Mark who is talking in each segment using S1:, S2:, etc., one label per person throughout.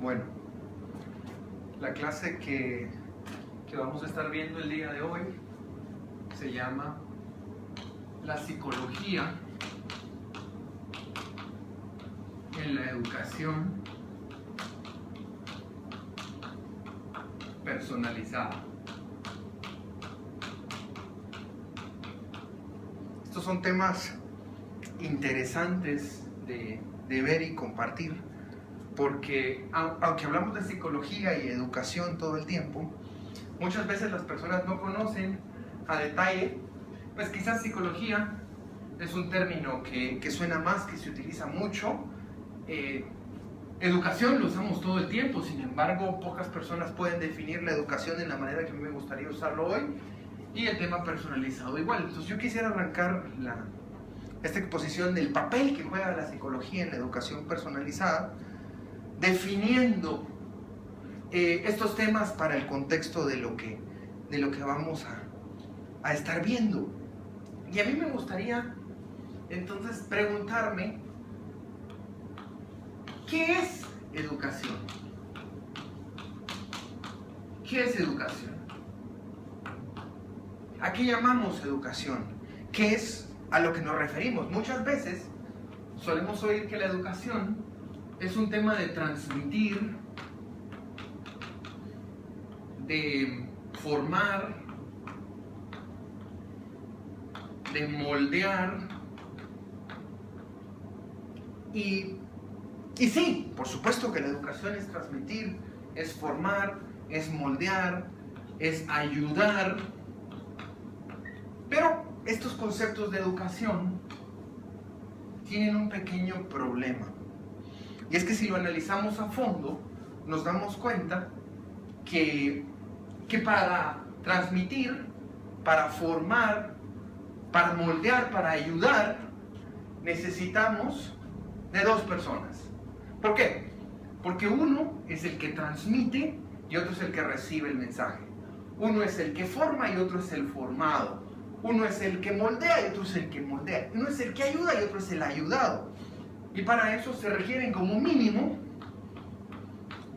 S1: Bueno, la clase que vamos a estar viendo el día de hoy se llama la psicología en la educación personalizada. Estos son temas interesantes de ver y compartir, porque aunque hablamos de psicología y educación todo el tiempo, muchas veces las personas no conocen a detalle, pues quizás psicología es un término que suena más, que se utiliza mucho. Educación lo usamos todo el tiempo, sin embargo pocas personas pueden definir la educación de la manera que a mí me gustaría usarlo hoy, y el tema personalizado igual. Entonces yo quisiera arrancar esta exposición del papel que juega la psicología en la educación personalizada, definiendo estos temas para el contexto de lo que vamos a estar viendo. Y a mí me gustaría entonces preguntarme, ¿qué es educación? ¿Qué es educación? ¿A qué llamamos educación? ¿Qué es a lo que nos referimos? Muchas veces solemos oír que la educación es un tema de transmitir, de formar, de moldear. Y sí, por supuesto que la educación es transmitir, es formar, es moldear, es ayudar. Pero estos conceptos de educación tienen un pequeño problema. Y es que si lo analizamos a fondo, nos damos cuenta que para transmitir, para formar, para moldear, para ayudar, necesitamos de dos personas. ¿Por qué? Porque uno es el que transmite y otro es el que recibe el mensaje. Uno es el que forma y otro es el formado. Uno es el que moldea y otro es el que moldea. Uno es el que ayuda y otro es el ayudado. Y para eso se requieren como mínimo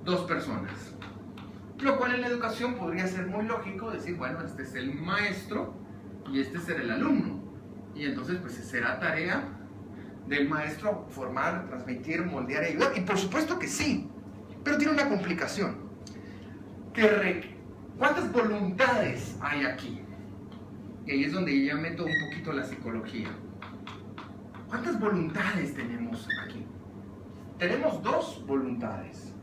S1: dos personas. Lo cual en la educación podría ser muy lógico decir, bueno, este es el maestro y este será el alumno. Y entonces pues será tarea del maestro formar, transmitir, moldear y ayudar. Y por supuesto que sí, pero tiene una complicación. ¿Cuántas voluntades hay aquí? Y ahí es donde ya meto un poquito la psicología. ¿Cuántas voluntades tenemos aquí? Tenemos dos voluntades.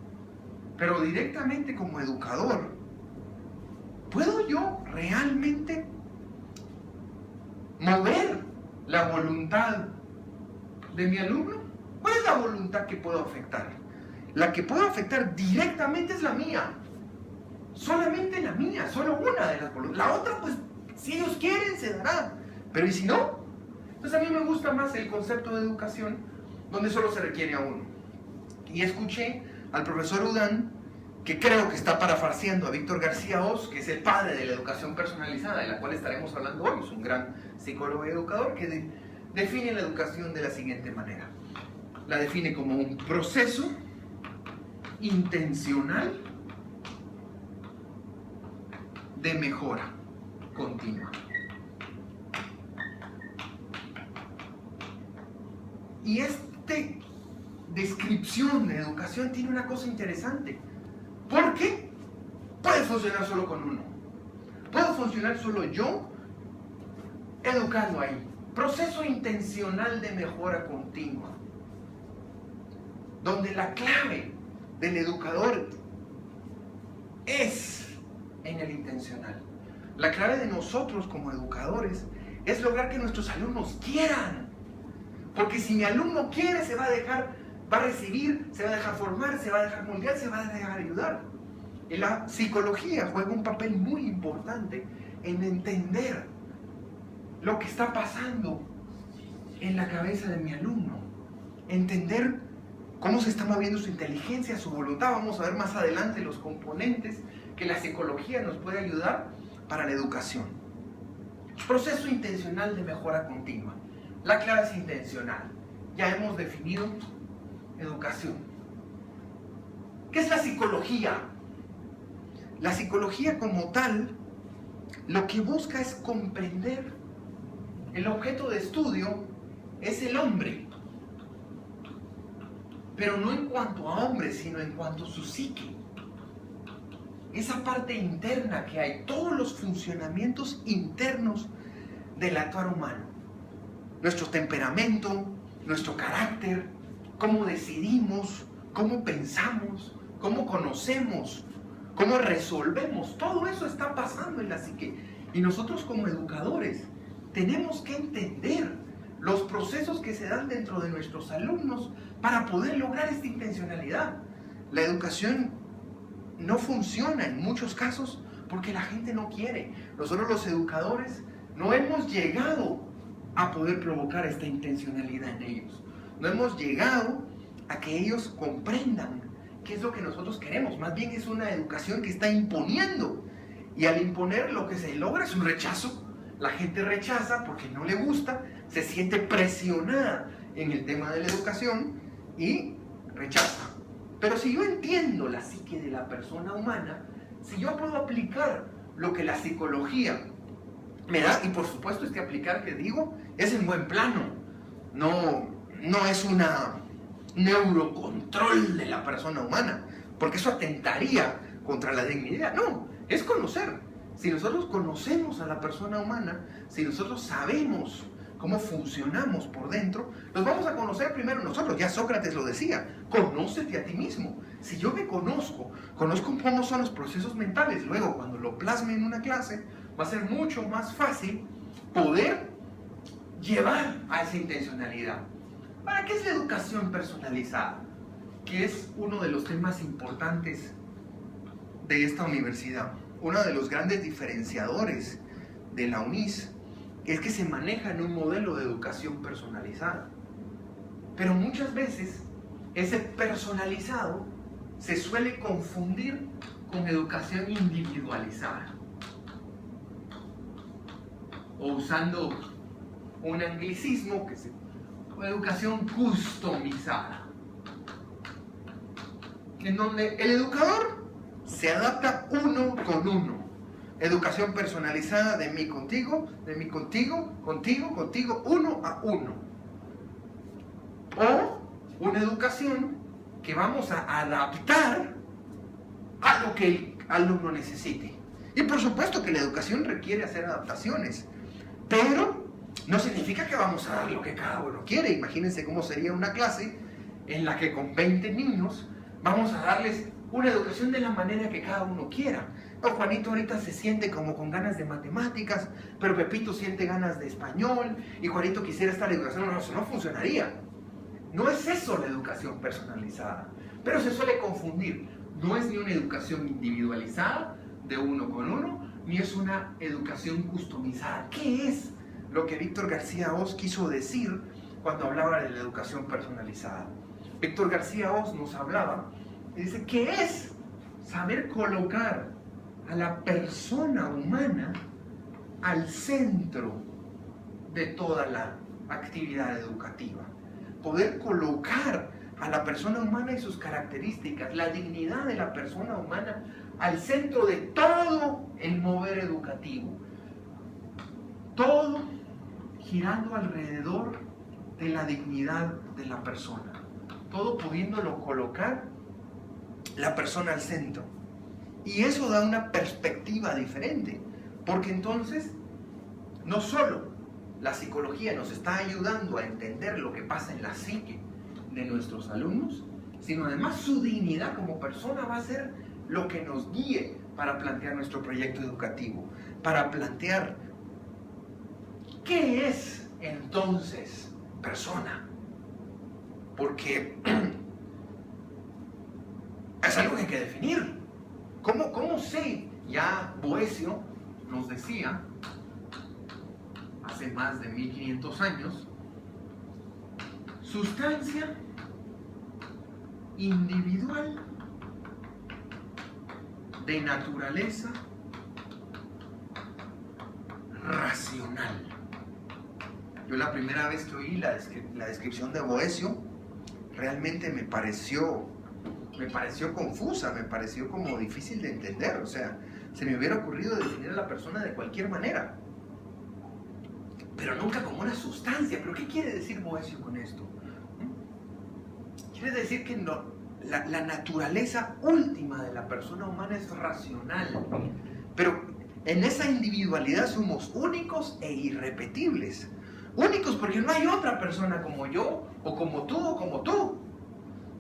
S1: Pero directamente como educador, ¿puedo yo realmente mover la voluntad de mi alumno? ¿Cuál es la voluntad que puedo afectar? La que puedo afectar directamente es la mía. Solamente la mía, solo una de las voluntades. La otra, pues, si ellos quieren, se dará. Pero ¿y si no? Entonces a mí me gusta más el concepto de educación donde solo se requiere a uno. Y escuché al profesor Udán, que creo que está parafraseando a Víctor García Oz, que es el padre de la educación personalizada, de la cual estaremos hablando hoy. Es un gran psicólogo y educador que define la educación de la siguiente manera. La define como un proceso intencional de mejora continua. Y esta descripción de educación tiene una cosa interesante, porque puede funcionar solo con uno. Puedo funcionar solo yo, educando ahí. Proceso intencional de mejora continua, donde la clave del educador es en el intencional. La clave de nosotros como educadores es lograr que nuestros alumnos quieran. Porque si mi alumno quiere, se va a dejar, va a recibir, se va a dejar formar, se va a dejar moldear, se va a dejar ayudar. Y la psicología juega un papel muy importante en entender lo que está pasando en la cabeza de mi alumno. Entender cómo se está moviendo su inteligencia, su voluntad. Vamos a ver más adelante los componentes que la psicología nos puede ayudar para la educación. Proceso intencional de mejora continua. La clave es intencional. Ya hemos definido educación. ¿Qué es la psicología? La psicología como tal, lo que busca es comprender. El objeto de estudio es el hombre, pero no en cuanto a hombre, sino en cuanto a su psique. Esa parte interna que hay, todos los funcionamientos internos del actuar humano. Nuestro temperamento, nuestro carácter, cómo decidimos, cómo pensamos, cómo conocemos, cómo resolvemos. Todo eso está pasando en la psique. Y nosotros como educadores tenemos que entender los procesos que se dan dentro de nuestros alumnos para poder lograr esta intencionalidad. La educación no funciona en muchos casos porque la gente no quiere. Nosotros los educadores no hemos llegado a poder provocar esta intencionalidad en ellos. No hemos llegado a que ellos comprendan qué es lo que nosotros queremos. Más bien es una educación que está imponiendo. Y al imponer lo que se logra es un rechazo. La gente rechaza porque no le gusta, se siente presionada en el tema de la educación y rechaza. Pero si yo entiendo la psique de la persona humana, si yo puedo aplicar lo que la psicología me da, y por supuesto este aplicar que digo es en buen plano, no es una neurocontrol de la persona humana, porque eso atentaría contra la dignidad. No, es conocer. Si nosotros conocemos a la persona humana, si nosotros sabemos cómo funcionamos por dentro, nos vamos a conocer primero nosotros. Ya Sócrates lo decía, conócete a ti mismo. Si yo me conozco cómo son los procesos mentales, luego cuando lo plasme en una clase, va a ser mucho más fácil poder llevar a esa intencionalidad. ¿Para qué es la educación personalizada? Que es uno de los temas importantes de esta universidad. Uno de los grandes diferenciadores de la UNIS es que se maneja en un modelo de educación personalizada. Pero muchas veces ese personalizado se suele confundir con educación individualizada. O usando un anglicismo que es educación customizada. En donde el educador se adapta uno con uno. Educación personalizada de mí contigo, de mí contigo, contigo, uno a uno. O una educación que vamos a adaptar a lo que el alumno necesite. Y por supuesto que la educación requiere hacer adaptaciones, pero no significa que vamos a dar lo que cada uno quiere. Imagínense cómo sería una clase en la que con 20 niños vamos a darles una educación de la manera que cada uno quiera. No, Juanito ahorita se siente como con ganas de matemáticas, pero Pepito siente ganas de español, y Juanito quisiera estar en educación. No, eso no funcionaría. No es eso la educación personalizada, pero se suele confundir. No es ni una educación individualizada, de uno con uno, ni es una educación customizada. ¿Qué es lo que Víctor García Oz quiso decir cuando hablaba de la educación personalizada? Víctor García Oz nos hablaba y dice que es saber colocar a la persona humana al centro de toda la actividad educativa. Poder colocar a la persona humana y sus características, la dignidad de la persona humana al centro de todo el mover educativo. Todo girando alrededor de la dignidad de la persona. Todo pudiéndolo colocar la persona al centro. Y eso da una perspectiva diferente, porque entonces no solo la psicología nos está ayudando a entender lo que pasa en la psique de nuestros alumnos, sino además su dignidad como persona va a ser lo que nos guíe para plantear nuestro proyecto educativo, para plantear qué es entonces persona, porque es algo que hay que definir. ¿Cómo sé? Ya Boecio nos decía hace más de 1500 años, sustancia individual de naturaleza racional. Yo la primera vez que oí la descripción de Boecio, realmente me pareció me pareció confusa, me pareció como difícil de entender. O sea, se me hubiera ocurrido definir a la persona de cualquier manera, pero nunca como una sustancia. ¿Pero qué quiere decir Boecio con esto? Quiere decir que no, la naturaleza última de la persona humana es racional, pero en esa individualidad somos únicos e irrepetibles. Únicos porque no hay otra persona como yo, o como tú, o como tú.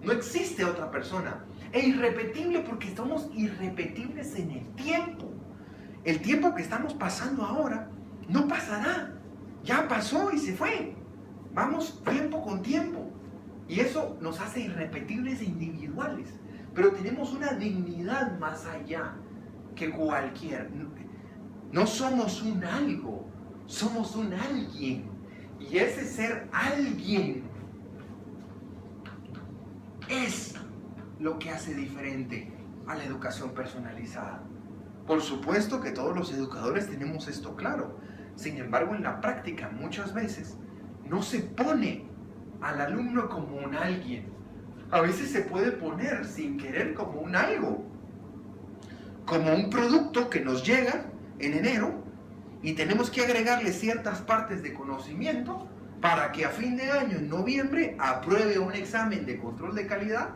S1: No existe otra persona. E irrepetible porque somos irrepetibles en el tiempo. El tiempo que estamos pasando ahora no pasará. Ya pasó y se fue. Vamos tiempo con tiempo. Y eso nos hace irrepetibles e individuales. Pero tenemos una dignidad más allá que cualquier. No somos un algo, somos un alguien. Y ese ser alguien es lo que hace diferente a la educación personalizada. Por supuesto que todos los educadores tenemos esto claro. Sin embargo, en la práctica muchas veces no se pone al alumno como un alguien. A veces se puede poner sin querer como un algo, como un producto que nos llega en enero y tenemos que agregarle ciertas partes de conocimiento para que a fin de año, en noviembre, apruebe un examen de control de calidad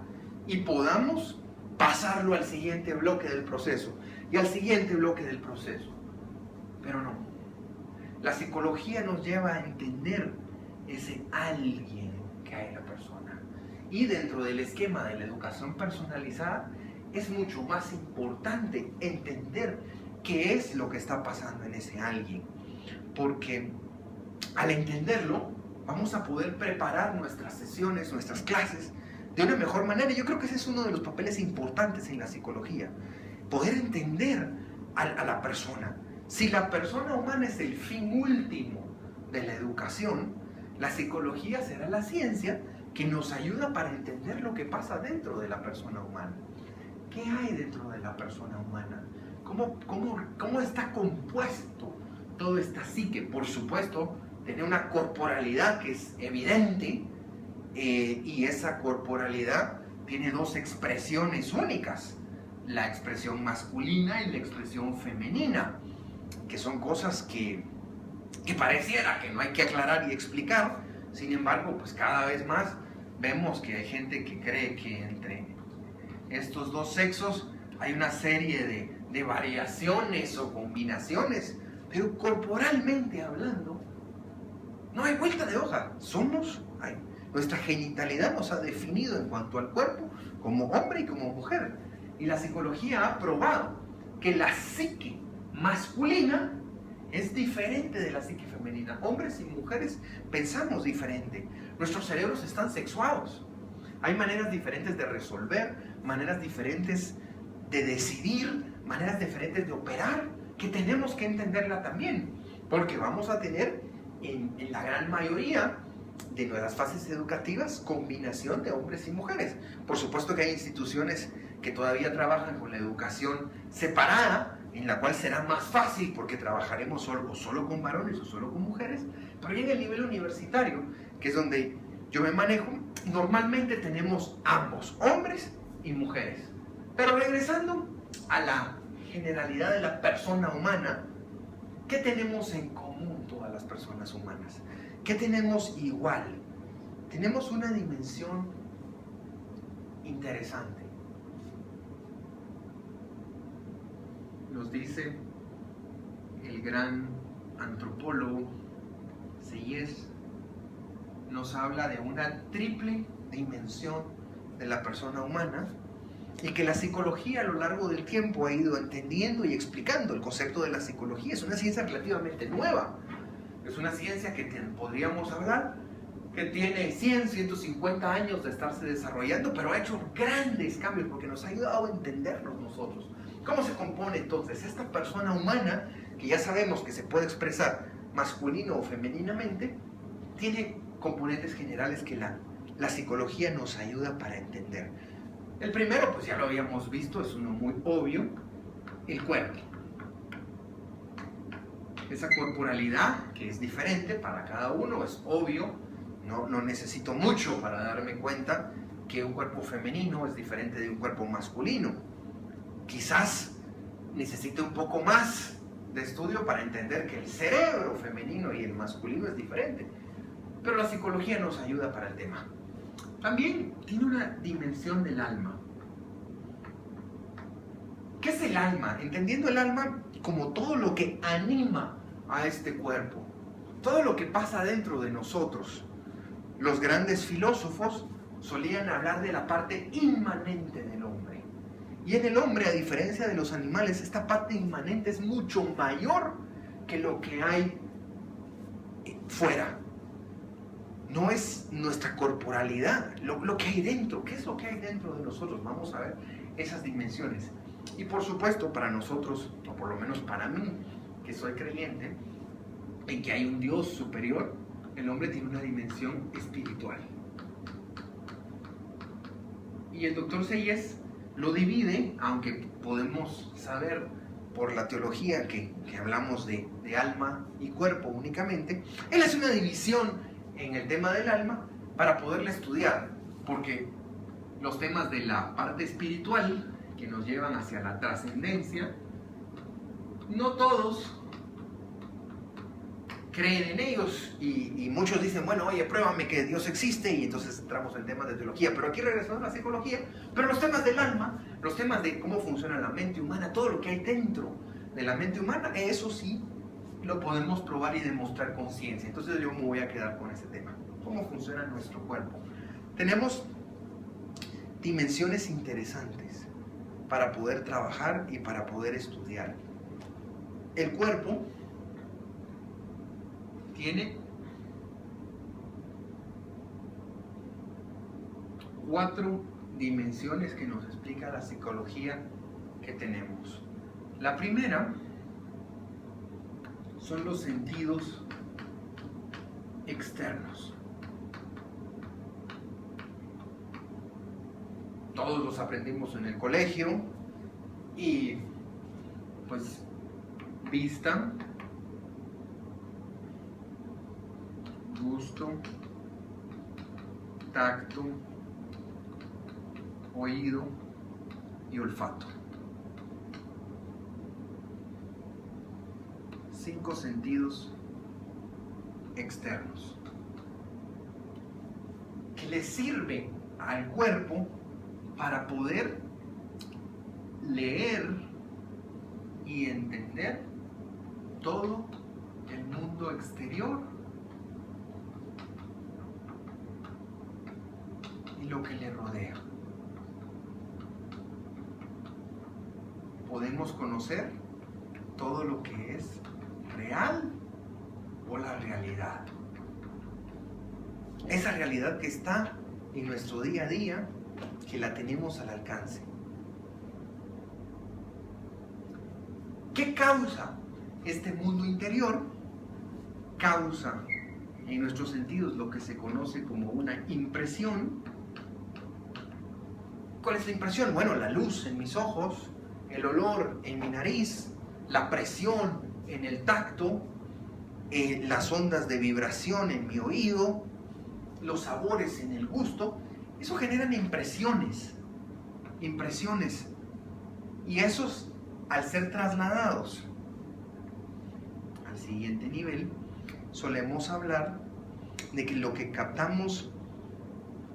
S1: y podamos pasarlo al siguiente bloque del proceso y al siguiente bloque del proceso. Pero no. La psicología nos lleva a entender ese alguien que hay en la persona. Y dentro del esquema de la educación personalizada es mucho más importante entender qué es lo que está pasando en ese alguien. Porque al entenderlo, vamos a poder preparar nuestras sesiones, nuestras clases de una mejor manera. Yo creo que ese es uno de los papeles importantes en la psicología. Poder entender a la persona. Si la persona humana es el fin último de la educación, la psicología será la ciencia que nos ayuda para entender lo que pasa dentro de la persona humana. ¿Qué hay dentro de la persona humana? ¿Cómo está compuesto toda esta psique? Por supuesto, tiene una corporalidad que es evidente, y esa corporalidad tiene dos expresiones únicas, la expresión masculina y la expresión femenina, que son cosas que pareciera que no hay que aclarar y explicar. Sin embargo, pues cada vez más vemos que hay gente que cree que entre estos dos sexos hay una serie de variaciones o combinaciones, pero corporalmente hablando no hay vuelta de hoja. Nuestra genitalidad nos ha definido en cuanto al cuerpo como hombre y como mujer, y la psicología ha probado que la psique masculina es diferente de la psique femenina. Hombres y mujeres pensamos diferente, nuestros cerebros están sexuados, hay maneras diferentes de resolver, maneras diferentes de decidir, maneras diferentes de operar, que tenemos que entenderla también, porque vamos a tener en la gran mayoría de nuestras fases educativas combinación de hombres y mujeres. Por supuesto que hay instituciones que todavía trabajan con la educación separada, en la cual será más fácil porque trabajaremos solo con varones o solo con mujeres, pero ya en el nivel universitario, que es donde yo me manejo, normalmente tenemos ambos, hombres y mujeres. Pero regresando a la generalidad de la persona humana, ¿qué tenemos en común todas las personas humanas? ¿Qué tenemos igual? Tenemos una dimensión interesante. Nos dice el gran antropólogo Sayez, nos habla de una triple dimensión de la persona humana, y que la psicología a lo largo del tiempo ha ido entendiendo y explicando. El concepto de la psicología es una ciencia relativamente nueva. Es una ciencia que podríamos hablar que tiene 100, 150 años de estarse desarrollando, pero ha hecho grandes cambios porque nos ha ayudado a entendernos nosotros. ¿Cómo se compone entonces esta persona humana, que ya sabemos que se puede expresar masculino o femeninamente? Tiene componentes generales que la psicología nos ayuda para entender. El primero, pues ya lo habíamos visto, es uno muy obvio, el cuerpo. Esa corporalidad que es diferente para cada uno, es obvio, no necesito mucho para darme cuenta que un cuerpo femenino es diferente de un cuerpo masculino. Quizás necesite un poco más de estudio para entender que el cerebro femenino y el masculino es diferente. Pero la psicología nos ayuda para el tema. También tiene una dimensión del alma. ¿Qué es el alma? Entendiendo el alma como todo lo que anima a este cuerpo, todo lo que pasa dentro de nosotros. Los grandes filósofos solían hablar de la parte inmanente del hombre. Y en el hombre, a diferencia de los animales, esta parte inmanente es mucho mayor que lo que hay fuera. No es nuestra corporalidad, lo que hay dentro. ¿Qué es lo que hay dentro de nosotros? Vamos a ver esas dimensiones. Y por supuesto, para nosotros, o por lo menos para mí, que soy creyente, en que hay un Dios superior, el hombre tiene una dimensión espiritual. Y el doctor Sayes lo divide, aunque podemos saber por la teología que hablamos de alma y cuerpo únicamente, él hace una división en el tema del alma para poderla estudiar, porque los temas de la parte espiritual que nos llevan hacia la trascendencia, no todos creen en ellos y muchos dicen, bueno, oye, pruébame que Dios existe, y entonces entramos en temas de teología, pero aquí regresamos a la psicología. Pero los temas del alma, los temas de cómo funciona la mente humana, todo lo que hay dentro de la mente humana, eso sí lo podemos probar y demostrar con ciencia. Entonces yo me voy a quedar con ese tema, cómo funciona nuestro cuerpo. Tenemos dimensiones interesantes para poder trabajar y para poder estudiar. El cuerpo tiene 4 dimensiones que nos explica la psicología que tenemos. La primera son los sentidos externos. Todos los aprendimos en el colegio y pues vista, gusto, tacto, oído y olfato. 5 sentidos externos que le sirve al cuerpo para poder leer y entender todo el mundo exterior y lo que le rodea. Podemos conocer todo lo que es real o la realidad. Esa realidad que está en nuestro día a día, que la tenemos al alcance. ¿Qué causa este mundo interior? Causa en nuestros sentidos lo que se conoce como una impresión. ¿Cuál es la impresión? Bueno, la luz en mis ojos, el olor en mi nariz, la presión en el tacto, las ondas de vibración en mi oído, los sabores en el gusto. Eso generan impresiones. Y esos, al ser trasladados al siguiente nivel, solemos hablar de que lo que captamos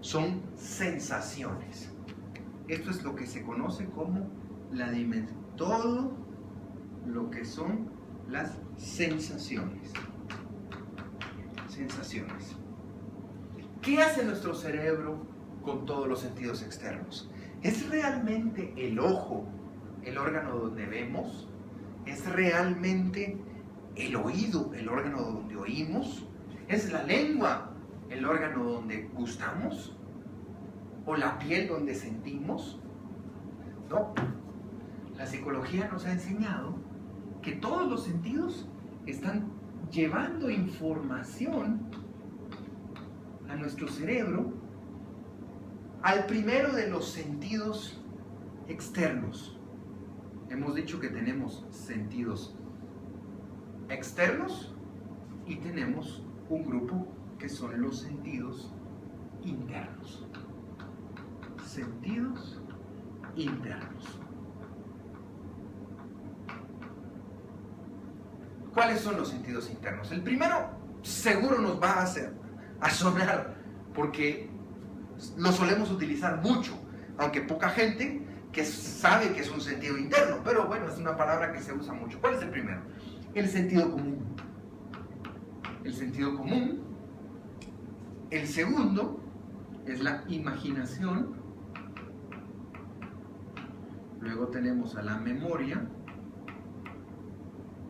S1: son sensaciones. Esto es lo que se conoce como la dimensión, todo lo que son las sensaciones. ¿Qué hace nuestro cerebro con todos los sentidos externos? ¿Es realmente el ojo el órgano donde vemos? ¿Es realmente el oído el órgano donde oímos? ¿Es la lengua el órgano donde gustamos? ¿O la piel donde sentimos? No. La psicología nos ha enseñado que todos los sentidos están llevando información a nuestro cerebro, al primero de los sentidos externos. Hemos dicho que tenemos sentidos externos y tenemos un grupo que son los sentidos internos. sentidos internos. ¿Cuáles son los sentidos internos? El primero seguro nos va a sonar porque lo solemos utilizar mucho, aunque poca gente que sabe que es un sentido interno, pero bueno, es una palabra que se usa mucho. ¿Cuál es el primero? El sentido común. El sentido común. El segundo es la imaginación. Luego tenemos a la memoria.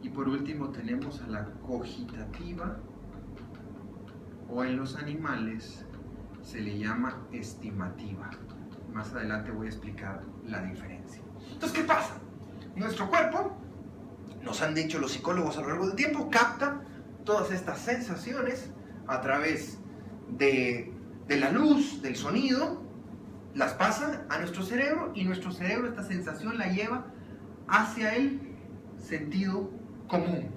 S1: Y por último tenemos a la cogitativa, o en los animales se le llama estimativa. Más adelante voy a explicar la diferencia. Entonces, ¿qué pasa? Nuestro cuerpo, nos han dicho los psicólogos a lo largo del tiempo, capta todas estas sensaciones a través de la luz, del sonido, las pasa a nuestro cerebro y nuestro cerebro esta sensación la lleva hacia el sentido común.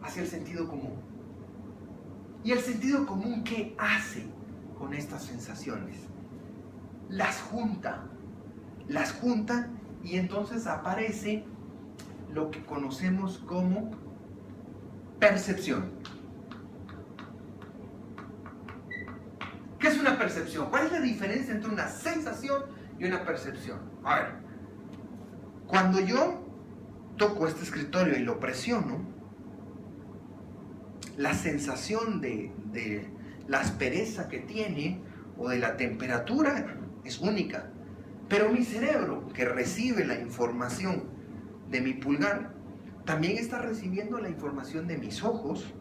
S1: Hacia el sentido común. ¿Y el sentido común qué hace con estas sensaciones? Las junta y entonces aparece lo que conocemos como percepción. ¿Qué es una percepción? ¿Cuál es la diferencia entre una sensación y una percepción? A ver, cuando yo toco este escritorio y lo presiono, la sensación de la aspereza que tiene o de la temperatura es única. Pero mi cerebro, que recibe la información de mi pulgar, también está recibiendo la información de mis ojos,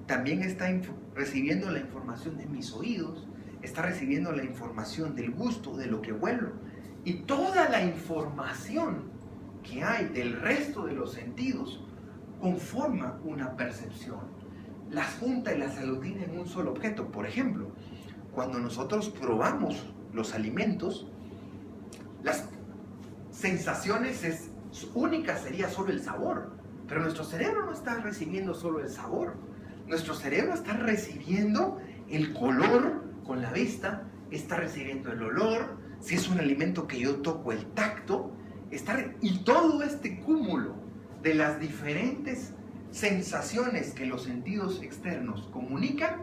S1: también está recibiendo la información de mis oídos, está recibiendo la información del gusto, de lo que huelo. Y toda la información que hay del resto de los sentidos conforma una percepción. Las junta y las aglutina en un solo objeto. Por ejemplo, cuando nosotros probamos los alimentos, las sensaciones únicas sería solo el sabor, pero nuestro cerebro no está recibiendo solo el sabor. Nuestro cerebro está recibiendo el color con la vista, está recibiendo el olor, si es un alimento que yo toco, el tacto, y todo este cúmulo de las diferentes sensaciones que los sentidos externos comunican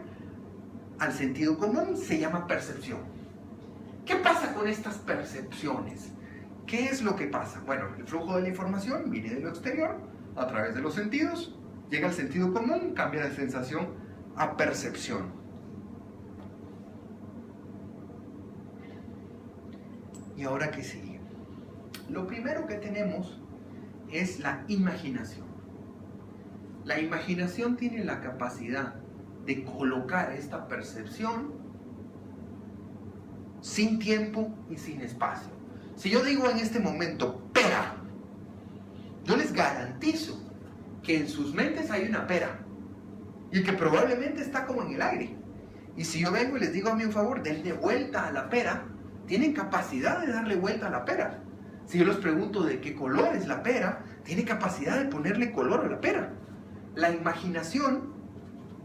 S1: al sentido común se llama percepción. ¿Qué pasa con estas percepciones? ¿Qué es lo que pasa? Bueno, el flujo de la información viene de lo exterior, a través de los sentidos, llega al sentido común, cambia de sensación a percepción. ¿Y ahora qué sigue? Lo primero que tenemos es la imaginación. La imaginación tiene la capacidad de colocar esta percepción sin tiempo y sin espacio. Si yo digo en este momento pera, yo les garantizo que en sus mentes hay una pera y que probablemente está como en el aire. Y si yo vengo y les digo a mí un favor, denle vuelta a la pera, tienen capacidad de darle vuelta a la pera. Si yo les pregunto de qué color es la pera, tiene capacidad de ponerle color a la pera. La imaginación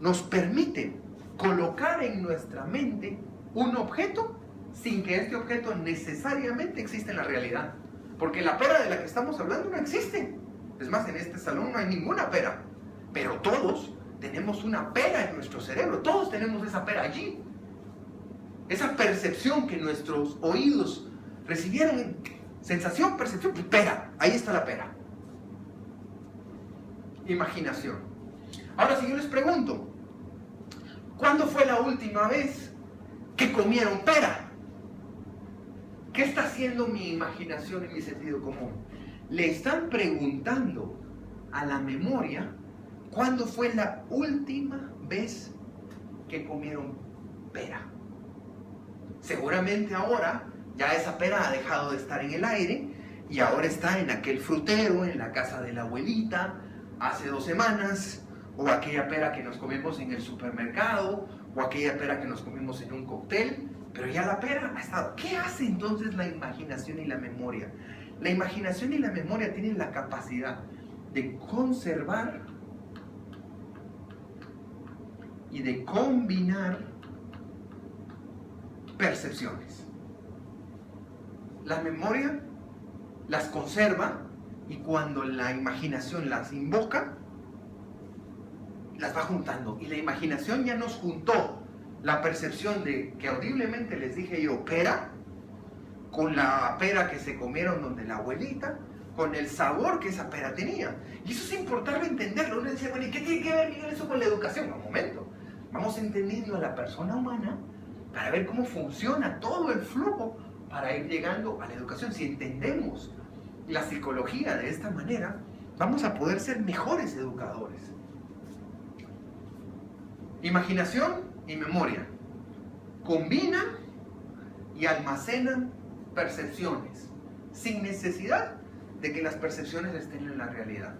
S1: nos permite colocar en nuestra mente un objeto sin que este objeto necesariamente exista en la realidad. Porque la pera de la que estamos hablando no existe. Es más, en este salón no hay ninguna pera. Pero todos tenemos una pera en nuestro cerebro. Todos tenemos esa pera allí. Esa percepción que nuestros oídos recibieron, sensación, percepción, pera. Ahí está la pera. Imaginación. Ahora, si yo les pregunto, ¿cuándo fue la última vez que comieron pera? ¿Qué está haciendo mi imaginación y mi sentido común? Le están preguntando a la memoria cuándo fue la última vez que comieron pera. Seguramente ahora ya esa pera ha dejado de estar en el aire y ahora está en aquel frutero, en la casa de la abuelita, hace 2 semanas, o aquella pera que nos comimos en el supermercado, o aquella pera que nos comimos en un cóctel, pero ya la pera ha estado. ¿Qué hace entonces la imaginación y la memoria? La imaginación y la memoria tienen la capacidad de conservar y de combinar percepciones. La memoria las conserva y cuando la imaginación las invoca, las va juntando. Y la imaginación ya nos juntó la percepción de que audiblemente les dije yo, pera, con la pera que se comieron donde la abuelita, con el sabor que esa pera tenía. Y eso es importante entenderlo. Uno dice, bueno, ¿y qué tiene que ver eso con la educación? Un momento. Vamos entendiendo a la persona humana para ver cómo funciona todo el flujo para ir llegando a la educación. Si entendemos la psicología de esta manera, vamos a poder ser mejores educadores. Imaginación y memoria combinan y almacenan percepciones sin necesidad de que las percepciones estén en la realidad.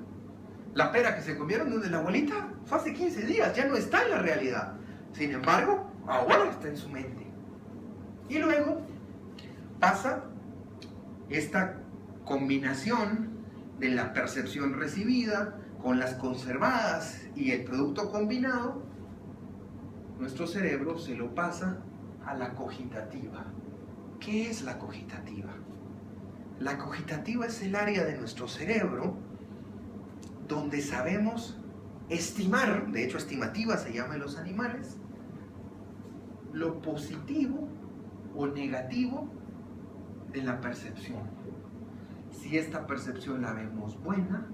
S1: La pera que se comieron de la abuelita fue hace 15 días, ya no está en la realidad. Sin embargo, ahora está en su mente. Y luego pasa esta combinación de la percepción recibida con las conservadas y el producto combinado. Nuestro cerebro se lo pasa a la cogitativa. ¿Qué es la cogitativa? La cogitativa es el área de nuestro cerebro donde sabemos estimar, de hecho estimativa se llama en los animales, lo positivo o negativo de la percepción. Si esta percepción la vemos buena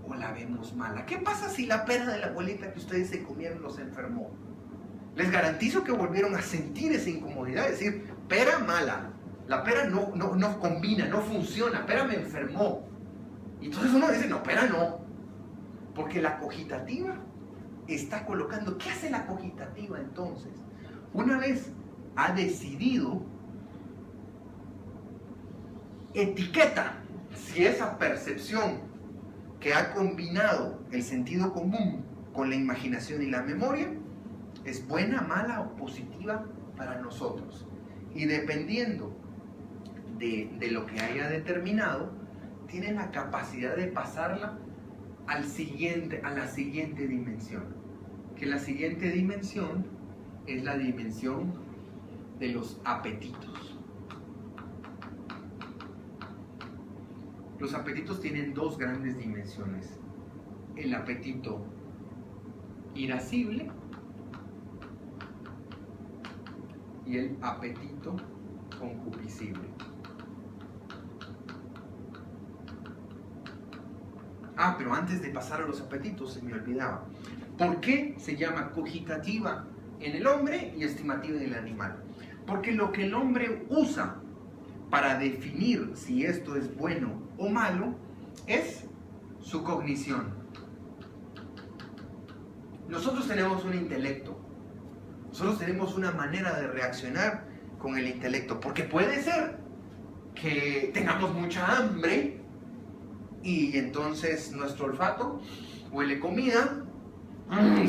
S1: o la vemos mala. ¿Qué pasa si la pera de la abuelita que ustedes se comieron los enfermó? Les garantizo que volvieron a sentir esa incomodidad, es decir, pera mala, la pera no combina, no funciona, pera me enfermó. Y entonces uno dice, no, pera no, porque la cogitativa está colocando. ¿Qué hace la cogitativa entonces? Una vez ha decidido, etiqueta si esa percepción que ha combinado el sentido común con la imaginación y la memoria es buena, mala o positiva para nosotros. Y dependiendo de lo que haya determinado, tiene la capacidad de pasarla a la siguiente dimensión. Que la siguiente dimensión es la dimensión de los apetitos. Los apetitos tienen dos grandes dimensiones. El apetito irascible y el apetito concupiscible. Pero antes de pasar a los apetitos se me olvidaba. ¿Por qué se llama cogitativa en el hombre y estimativa en el animal? Porque lo que el hombre usa para definir si esto es bueno o malo es su cognición. Nosotros tenemos un intelecto. Nosotros tenemos una manera de reaccionar con el intelecto, porque puede ser que tengamos mucha hambre y entonces nuestro olfato huele comida,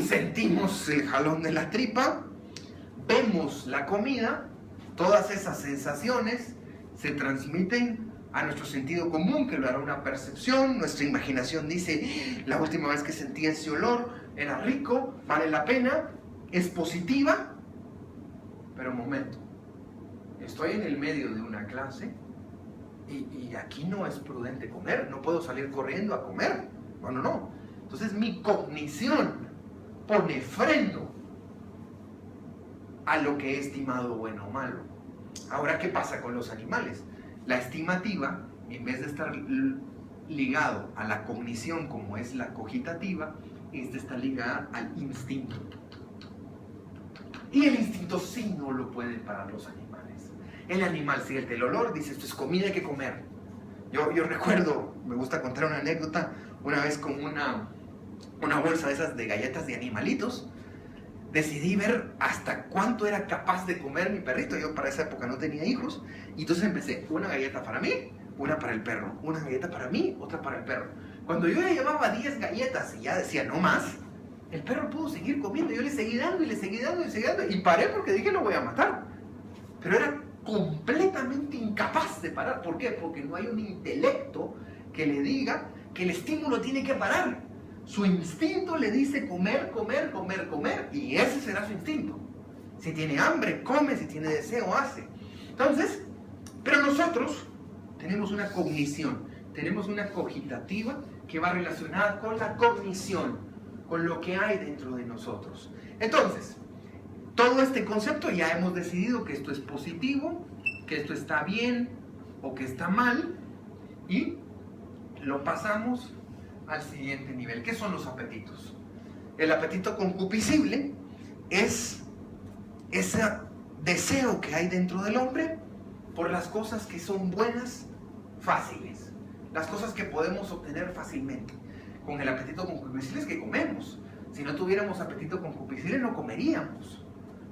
S1: sentimos el jalón de la tripa, vemos la comida, todas esas sensaciones se transmiten a nuestro sentido común, que lo hará una percepción. Nuestra imaginación dice, la última vez que sentí ese olor era rico, vale la pena, es positiva. Pero un momento, estoy en el medio de una clase y aquí no es prudente comer, no puedo salir corriendo a comer. No. Entonces mi cognición pone freno a lo que he estimado bueno o malo. Ahora, ¿qué pasa con los animales? La estimativa, en vez de estar ligado a la cognición como es la cogitativa, esta está ligada al instinto. Y el instinto sí no lo pueden parar los animales. El animal siente el olor, dice, esto es comida, hay que comer. Yo recuerdo, me gusta contar una anécdota, una vez con una bolsa de esas de galletas de animalitos, decidí ver hasta cuánto era capaz de comer mi perrito. Yo para esa época no tenía hijos, y entonces empecé, una galleta para mí, una para el perro, una galleta para mí, otra para el perro. Cuando yo ya llevaba 10 galletas y ya decía no más, el perro pudo seguir comiendo. Yo le seguí dando y le seguí dando y seguí dando, y paré porque dije lo voy a matar. Pero era completamente incapaz de parar. ¿Por qué? Porque no hay un intelecto que le diga que el estímulo tiene que parar. Su instinto le dice comer, comer, comer, comer, y ese será su instinto. Si tiene hambre, come, si tiene deseo, hace. Entonces, pero nosotros tenemos una cognición, tenemos una cogitativa que va relacionada con la cognición, con lo que hay dentro de nosotros. Entonces, todo este concepto ya hemos decidido que esto es positivo, que esto está bien o que está mal, y lo pasamos al siguiente nivel. ¿Qué son los apetitos? El apetito concupiscible es ese deseo que hay dentro del hombre por las cosas que son buenas, fáciles, las cosas que podemos obtener fácilmente. Con el apetito concupiscible es que comemos. Si no tuviéramos apetito concupiscible no comeríamos,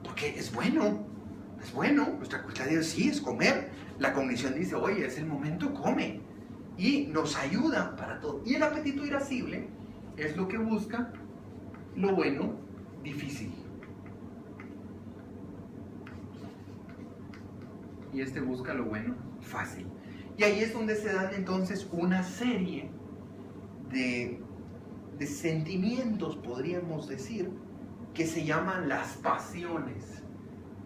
S1: porque es bueno, nuestra cultura dice sí, es comer. La cognición dice, oye, es el momento, come, y nos ayuda para todo. Y el apetito irascible es lo que busca lo bueno, difícil. Y este busca lo bueno, fácil. Y ahí es donde se dan entonces una serie de sentimientos, podríamos decir, que se llaman las pasiones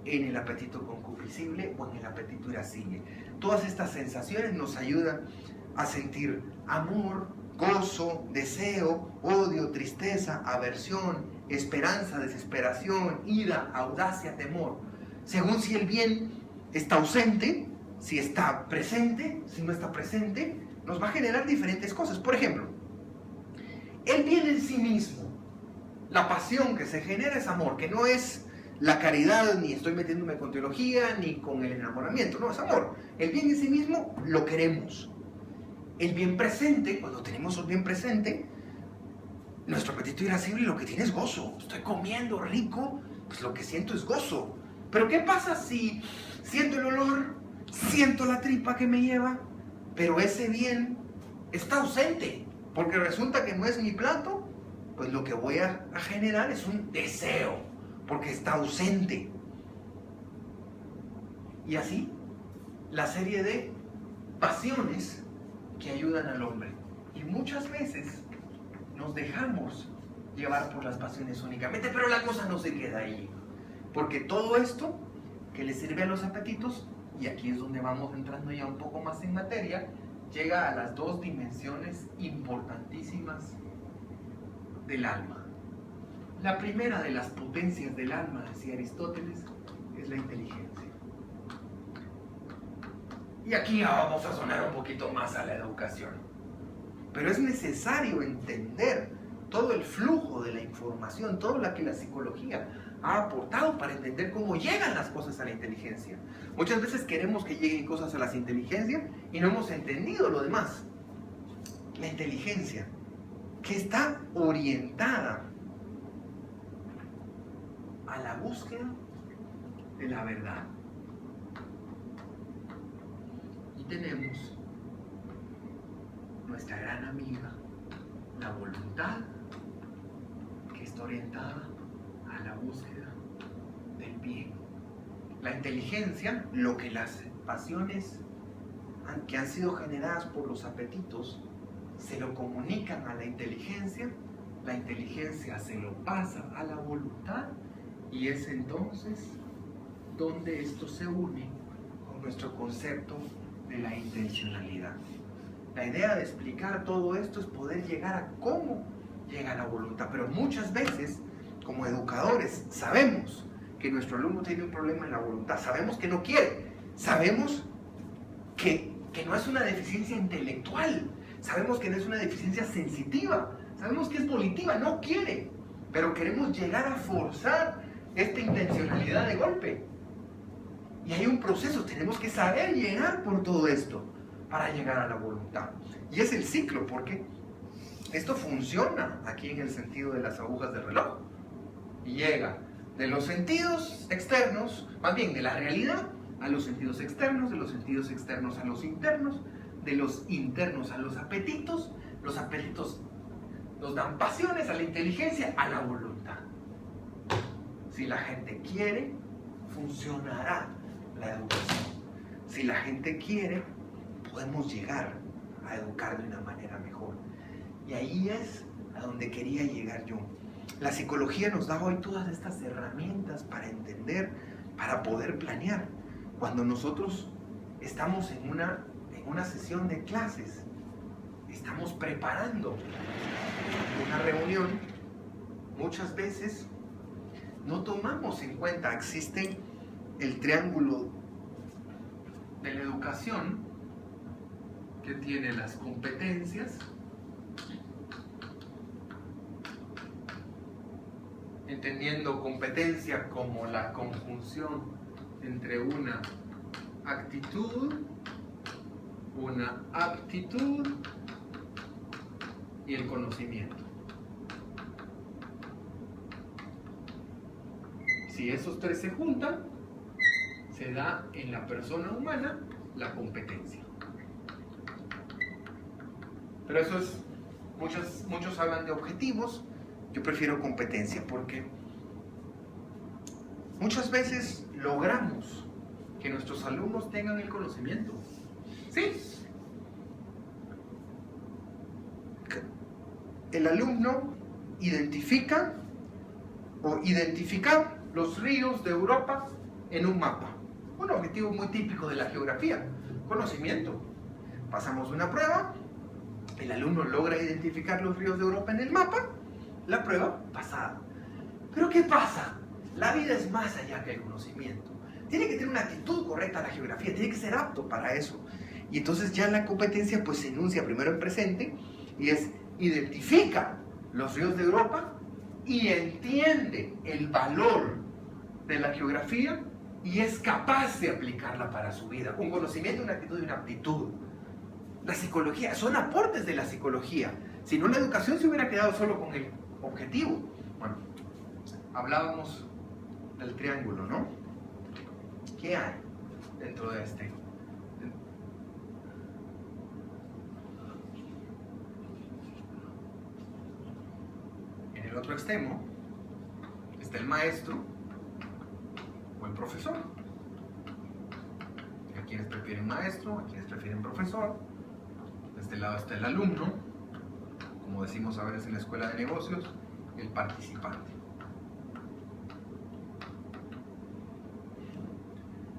S1: en el apetito concupiscible o en el apetito irascible. Todas estas sensaciones nos ayudan a sentir amor, gozo, deseo, odio, tristeza, aversión, esperanza, desesperación, ira, audacia, temor. Según si el bien está ausente, si está presente, si no está presente, nos va a generar diferentes cosas. Por ejemplo, el bien en sí mismo, la pasión que se genera es amor, que no es la caridad, ni estoy metiéndome con teología, ni con el enamoramiento, no, es amor. El bien en sí mismo lo queremos. El bien presente, cuando tenemos un bien presente, nuestro apetito irascible lo que tiene es gozo. Estoy comiendo rico, pues lo que siento es gozo. Pero ¿qué pasa si siento el olor, siento la tripa que me lleva, pero ese bien está ausente? Porque resulta que no es mi plato, pues lo que voy a generar es un deseo, porque está ausente. Y así, la serie de pasiones que ayudan al hombre. Y muchas veces nos dejamos llevar por las pasiones únicamente, pero la cosa no se queda ahí. Porque todo esto que le sirve a los apetitos, y aquí es donde vamos entrando ya un poco más en materia, llega a las dos dimensiones importantísimas del alma. La primera de las potencias del alma, decía Aristóteles, es la inteligencia. Y aquí ya vamos a sonar un poquito más a la educación. Pero es necesario entender todo el flujo de la información, todo lo que la psicología ha aportado para entender cómo llegan las cosas a la inteligencia. Muchas veces queremos que lleguen cosas a la inteligencia y no hemos entendido lo demás. La inteligencia, que está orientada a la búsqueda de la verdad. Y tenemos nuestra gran amiga, la voluntad, que está orientada a la búsqueda del bien. La inteligencia, lo que las pasiones que han sido generadas por los apetitos se lo comunican a la inteligencia se lo pasa a la voluntad, y es entonces donde esto se une con nuestro concepto de la intencionalidad. La idea de explicar todo esto es poder llegar a cómo llega la voluntad, pero muchas veces como educadores sabemos que nuestro alumno tiene un problema en la voluntad, sabemos que no quiere, sabemos que no es una deficiencia intelectual, sabemos que no es una deficiencia sensitiva, sabemos que es volitiva, no quiere, pero queremos llegar a forzar esta intencionalidad de golpe. Y hay un proceso, tenemos que saber llegar por todo esto para llegar a la voluntad. Y es el ciclo, porque esto funciona aquí en el sentido de las agujas del reloj. Y llega de los sentidos externos, más bien de la realidad, a los sentidos externos, de los sentidos externos a los internos, de los internos a los apetitos nos dan pasiones, a la inteligencia, a la voluntad. Si la gente quiere, funcionará la educación. Si la gente quiere, podemos llegar a educar de una manera mejor. Y ahí es a donde quería llegar yo. La psicología nos da hoy todas estas herramientas para entender, para poder planear. Cuando nosotros estamos en una sesión de clases, estamos preparando una reunión, muchas veces no tomamos en cuenta, existe el triángulo de la educación que tiene las competencias, entendiendo competencia como la conjunción entre una actitud, una aptitud y el conocimiento. Si esos tres se juntan, se da en la persona humana la competencia. Pero eso es, muchos hablan de objetivos, yo prefiero competencia porque muchas veces logramos que nuestros alumnos tengan el conocimiento. Sí. El alumno identifica los ríos de Europa en un mapa. Un objetivo muy típico de la geografía, conocimiento. Pasamos una prueba, el alumno logra identificar los ríos de Europa en el mapa, la prueba pasada. Pero ¿qué pasa? La vida es más allá que el conocimiento. Tiene que tener una actitud correcta a la geografía, tiene que ser apto para eso. Y entonces ya la competencia pues se enuncia primero en presente y es identifica los ríos de Europa y entiende el valor de la geografía y es capaz de aplicarla para su vida. Un conocimiento, una actitud y una aptitud. La psicología, son aportes de la psicología. Si no, la educación se hubiera quedado solo con el objetivo. Bueno, hablábamos del triángulo, ¿no? ¿Qué hay dentro de este? En el otro extremo está el maestro o el profesor. A quienes prefieren maestro, a quienes prefieren profesor. De este lado está el alumno, como decimos a veces en la escuela de negocios, el participante.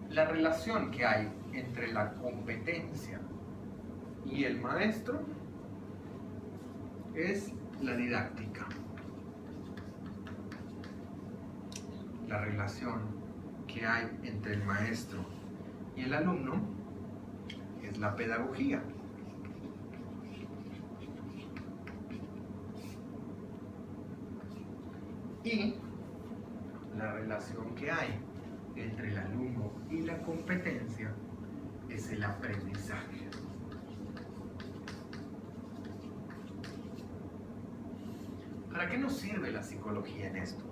S1: La relación que hay entre la competencia y el maestro es la didáctica. La relación que hay entre el maestro y el alumno es la pedagogía. Y la relación que hay entre el alumno y la competencia es el aprendizaje. ¿Para qué nos sirve la psicología en esto?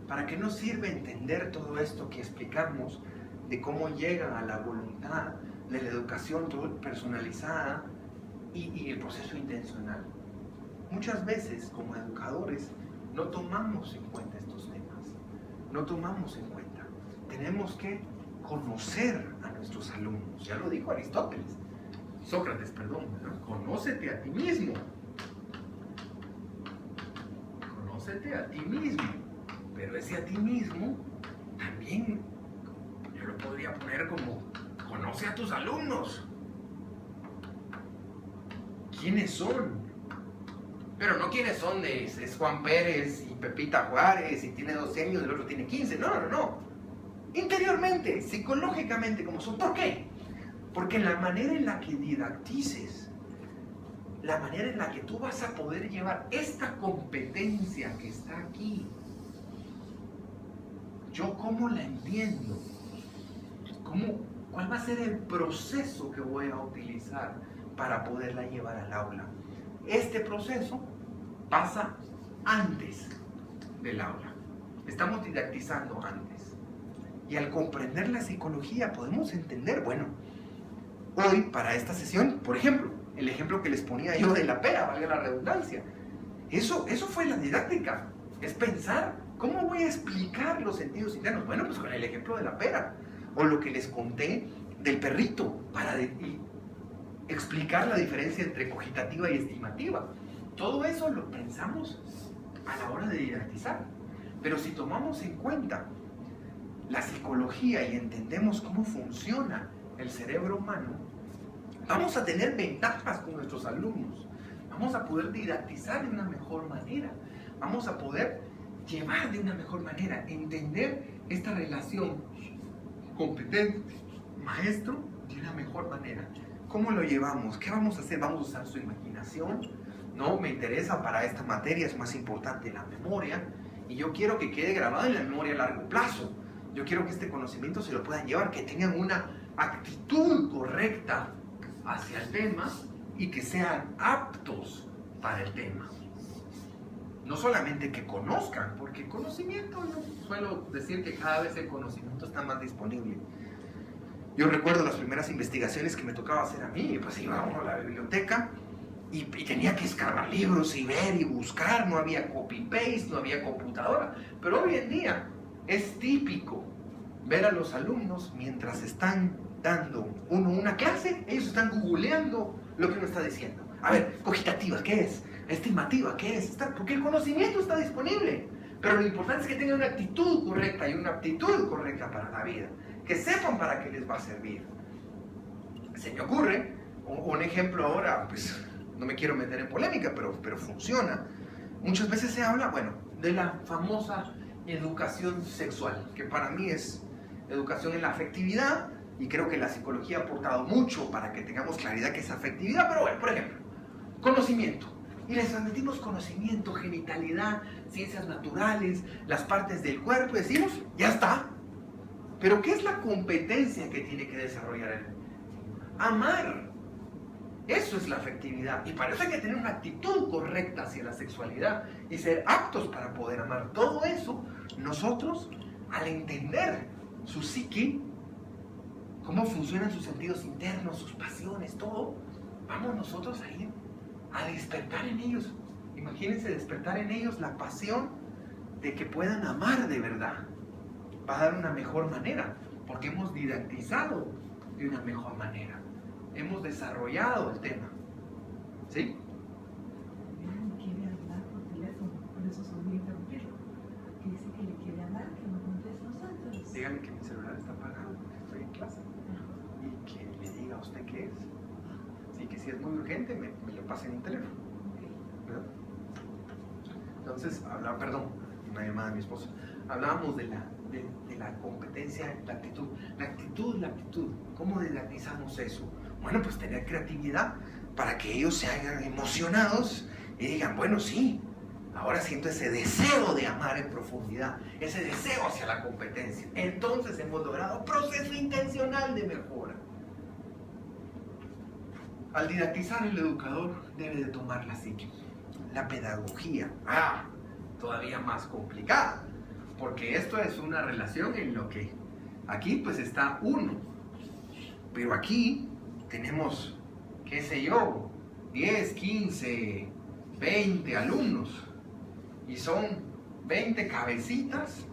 S1: ¿Para qué nos sirve entender todo esto que explicamos de cómo llega a la voluntad de la educación personalizada y el proceso intencional? Muchas veces, como educadores, no tomamos en cuenta estos temas. No tomamos en cuenta. Tenemos que conocer a nuestros alumnos. Ya lo dijo Sócrates, ¿no? Conócete a ti mismo. Conócete a ti mismo. Pero ese a ti mismo también yo lo podría poner como conoce a tus alumnos. ¿Quiénes son? Pero no quiénes son es Juan Pérez y Pepita Juárez y tiene 12 años y el otro tiene 15. No. Interiormente, psicológicamente, como son. ¿Por qué? Porque la manera en la que didactices, la manera en la que tú vas a poder llevar esta competencia que está aquí, yo cómo la entiendo, cuál va a ser el proceso que voy a utilizar para poderla llevar al aula. Este proceso pasa antes del aula. Estamos didactizando antes. Y al comprender la psicología podemos entender, bueno, hoy para esta sesión, por ejemplo, el ejemplo que les ponía yo de la pera, valga la redundancia, eso fue la didáctica, es pensar, ¿cómo voy a explicar los sentidos internos? Bueno, pues con el ejemplo de la pera, o lo que les conté del perrito, para explicar la diferencia entre cogitativa y estimativa. Todo eso lo pensamos a la hora de didactizar. Pero si tomamos en cuenta la psicología y entendemos cómo funciona el cerebro humano, vamos a tener ventajas con nuestros alumnos. Vamos a poder didactizar de una mejor manera. Vamos a poder llevar de una mejor manera, entender esta relación competente-maestro de una mejor manera. ¿Cómo lo llevamos? ¿Qué vamos a hacer? ¿Vamos a usar su imaginación? No, me interesa para esta materia, es más importante la memoria. Y yo quiero que quede grabado en la memoria a largo plazo. Yo quiero que este conocimiento se lo puedan llevar, que tengan una actitud correcta hacia el tema y que sean aptos para el tema. No solamente que conozcan, porque el conocimiento, yo suelo decir que cada vez el conocimiento está más disponible. Yo recuerdo las primeras investigaciones que me tocaba hacer a mí, pues iba uno a la biblioteca y tenía que escarbar libros y ver y buscar, no había copy-paste, no había computadora. Pero hoy en día es típico ver a los alumnos mientras están dando uno una clase, ellos están googleando lo que uno está diciendo. A ver, cogitativa, ¿qué es? Estimativa, ¿qué es? Porque el conocimiento está disponible. Pero lo importante es que tengan una actitud correcta y una aptitud correcta para la vida. Que sepan para qué les va a servir. Se me ocurre un ejemplo ahora, pues no me quiero meter en polémica, pero funciona. Muchas veces se habla, bueno, de la famosa educación sexual, que para mí es educación en la afectividad, y creo que la psicología ha aportado mucho para que tengamos claridad que es afectividad. Pero bueno, por ejemplo, conocimiento. Y les transmitimos conocimiento, genitalidad, ciencias naturales, las partes del cuerpo, y decimos, ya está. Pero ¿qué es la competencia que tiene que desarrollar él? Amar. Eso es la afectividad. Y para eso hay que tener una actitud correcta hacia la sexualidad y ser aptos para poder amar. Todo eso, nosotros, al entender su psique, cómo funcionan sus sentidos internos, sus pasiones, todo, vamos nosotros a ir a despertar en ellos. Imagínense despertar en ellos la pasión de que puedan amar de verdad. Va a dar una mejor manera, porque hemos didactizado de una mejor manera. Hemos desarrollado el tema. ¿Sí?
S2: Quiere hablar por teléfono, por eso se voy a interrumpirlo. Que dice que le quiere hablar, que no conteste los antes.
S1: Dígale que mi celular está apagado, que estoy en clase. Y que le diga a usted qué es. Y que si es muy urgente, me lo pase en un teléfono. ¿Verdad? Entonces, una llamada de mi esposo. Hablábamos de la competencia, la actitud. La actitud. ¿Cómo didactizamos eso? Bueno, pues tener creatividad para que ellos se hagan emocionados y digan, bueno, sí, ahora siento ese deseo de amar en profundidad, ese deseo hacia la competencia. Entonces hemos logrado proceso intencional de mejora. Al didactizar, el educador debe de tomar la psique. La pedagogía, todavía más complicada, porque esto es una relación en lo que aquí pues está uno, pero aquí tenemos, qué sé yo, 10, 15, 20 alumnos, y son 20 cabecitas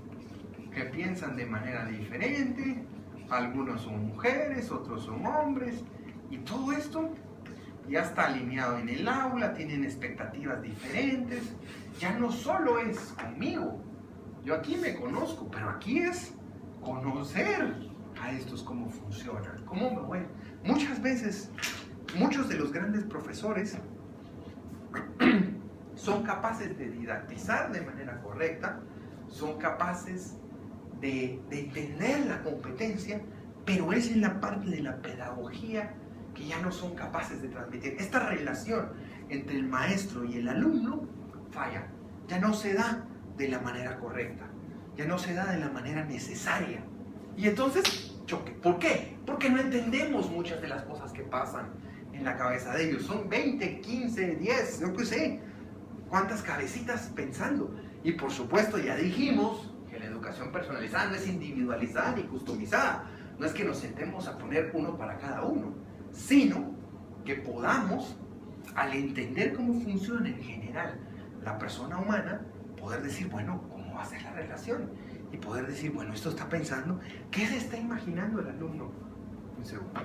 S1: que piensan de manera diferente. Algunos son mujeres, otros son hombres, y todo esto ya está alineado en el aula, tienen expectativas diferentes. Ya no solo es conmigo, yo aquí me conozco, pero aquí es conocer a estos cómo funcionan, cómo me voy. Muchas veces, muchos de los grandes profesores son capaces de didactizar de manera correcta, son capaces de entender la competencia, pero es en la parte de la pedagogía que ya no son capaces de transmitir. Esta relación entre el maestro y el alumno falla, ya no se da de la manera correcta, ya no se da de la manera necesaria. Y entonces, choque. ¿Por qué? Porque no entendemos muchas de las cosas que pasan en la cabeza de ellos. Son 20, 15, 10, yo qué sé, cuántas cabecitas pensando. Y por supuesto ya dijimos que la educación personalizada no es individualizada ni customizada. No es que nos sentemos a poner uno para cada uno, sino que podamos, al entender cómo funciona en general la persona humana, poder decir, bueno, ¿cómo va a ser la relación? Y poder decir, bueno, esto está pensando, ¿qué se está imaginando el alumno? Un segundo.